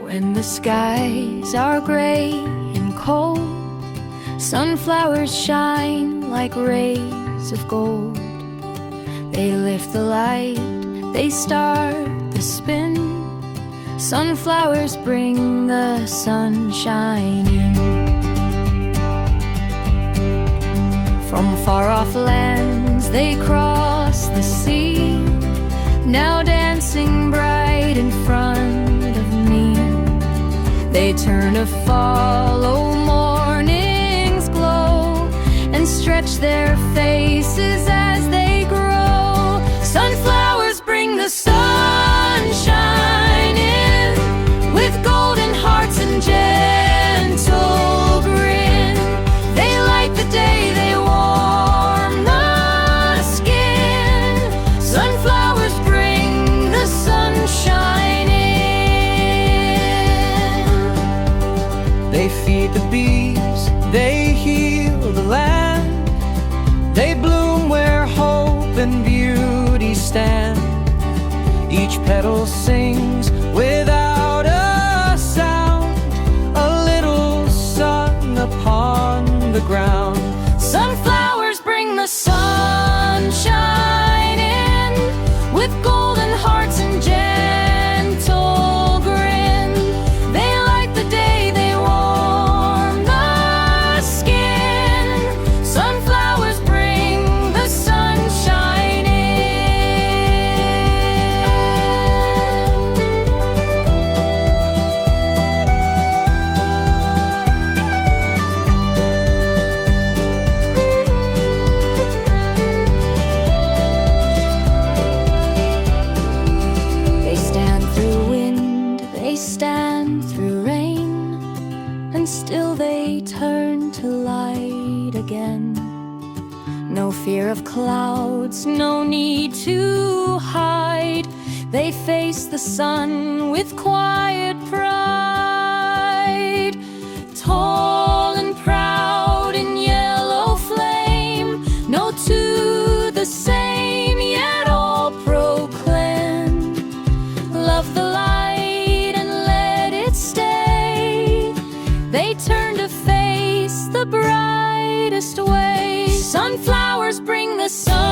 When the skies are gray and cold, sunflowers shine like rays of gold. They lift the light, they start the spin. Sunflowers bring the sunshine in. From far-off lands they cross the sea, now dancing bright in front of me. They turn to follow morning's glow and stretch their faces as they grow. Sunflowers bring the sunshine in, with golden hearts and gentle grin. They light the day, they warm the skin. Sunflowers bring the sunshine in. They feed the bees, they heal the land. They bloom where hope and beauty stand. Each petal sings without a sound, a little sun upon the ground. Sunflowers bring the sunshine in, with golden hearts and gentle grin. They light the day, they warm the skin. Sunflowers bring the sunshine in. They stand through wind, they stand through rain, and still they turn to light again. No fear of clouds, no need to hide. They face the sun with quiet pride. Tall and proud in yellow flame, no two the same, yet all proclaim. Love the light and let it stay. They turn to face the brightest way. Sunflowers bring the sun.